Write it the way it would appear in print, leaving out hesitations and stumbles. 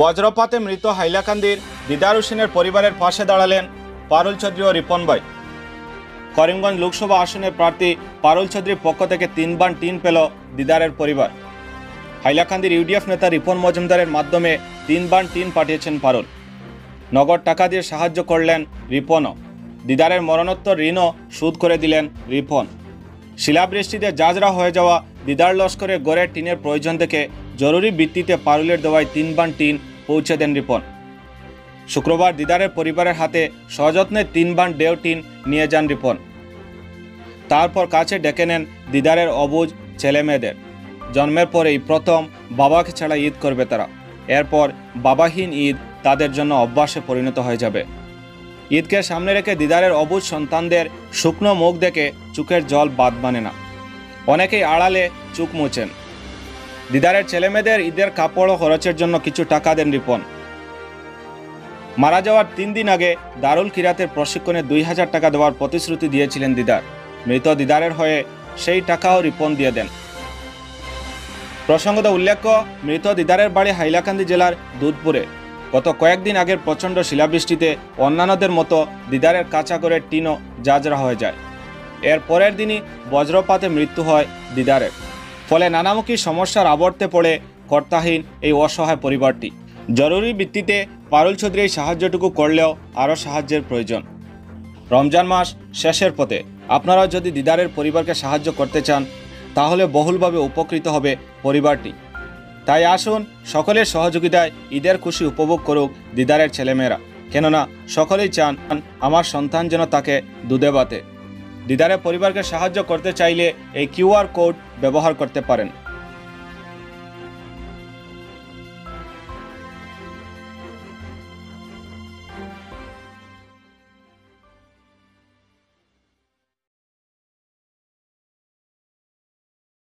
বজ্রপাতে মৃত হাইলাকান্দির দিদার হোসেনের পরিবারের পাশে দাঁড়ালেন পারুল চৌধুরী ও রিপন ভাই। করিমগঞ্জ লোকসভা আসনের প্রার্থী পারুল চৌধুরীর পক্ষ থেকে 3 বান টিন পেল দিদারের পরিবার। হাইলাকান্দির ইউডিএফ নেতা রিপন মজুমদারের মাধ্যমে 3 বান টিন পাঠিয়েছেন পারুল। নগদ টাকা দিয়ে সাহায্য করলেন রিপনও। দিদারের মরণোত্তর ঋণও শোধ করে দিলেন রিপন। শিলাবৃষ্টিতে জাজরা হয়ে যাওয়া দিদার লস্করের গড়ের টিনের প্রয়োজন থেকে জরুরি ভিত্তিতে পারুলের দেওয়ায় 3 বান টিন পৌঁছে দেন রিপন। শুক্রবার দিদারের পরিবারের হাতে সযত্নে 3 বান ডেও টিন নিয়ে যান রিপন। তারপর কাছে ডেকে নেন দিদারের অবুঝ ছেলে মেয়েদের। জন্মের পরেই প্রথম বাবাকে ছাড়া ঈদ করবে তারা। এরপর বাবাহীন ঈদ তাদের জন্য অভ্যাসে পরিণত হয়ে যাবে। ঈদকে সামনে রেখে দিদারের অবুঝ সন্তানদের শুকনো মুখ দেখে চোখের জল বাদ মানে না। অনেকেই আড়ালে চোখ মুছেন। দিদারের ছেলেমেয়েদের ঈদের কাপড় ও খরচের জন্য কিছু টাকা দেন রিপন। মারা যাওয়ার 3 দিন আগে দারুল কিরাতের প্রশিক্ষণে 2000 টাকা দেওয়ার প্রতিশ্রুতি দিয়েছিলেন দিদার। মৃত দিদারের হয়ে সেই টাকাও রিপন দিয়ে দেন। প্রসঙ্গত উল্লেখ্য, মৃত দিদারের বাড়ি হাইলাকান্দি জেলার দুধপুরে। গত কয়েকদিন আগের প্রচণ্ড শিলাবৃষ্টিতে অন্যান্যদের মতো দিদারের কাঁচা ঘরের টিনও জাজরা হয়ে যায়। এর পরের দিনই বজ্রপাতে মৃত্যু হয় দিদারের। ফলে নানামুখী সমস্যার আবর্তে পড়ে কর্তাহীন এই অসহায় পরিবারটি। জরুরি ভিত্তিতে পারুল চৌধুরী এই সাহায্যটুকু করলেও আরও সাহায্যের প্রয়োজন। রমজান মাস শেষের পথে। আপনারাও যদি দিদারের পরিবারকে সাহায্য করতে চান তাহলে বহুলভাবে উপকৃত হবে পরিবারটি। তাই আসুন সকলের সহযোগিতায় ঈদের খুশি উপভোগ করুক দিদারের ছেলেমেয়েরা। কেননা সকলেই চান আমার সন্তান যেন তাকে দুধে ভাতে। দিদারের পরিবারকে সাহায্য করতে চাইলে এই QR কোড ব্যবহার করতে পারেন।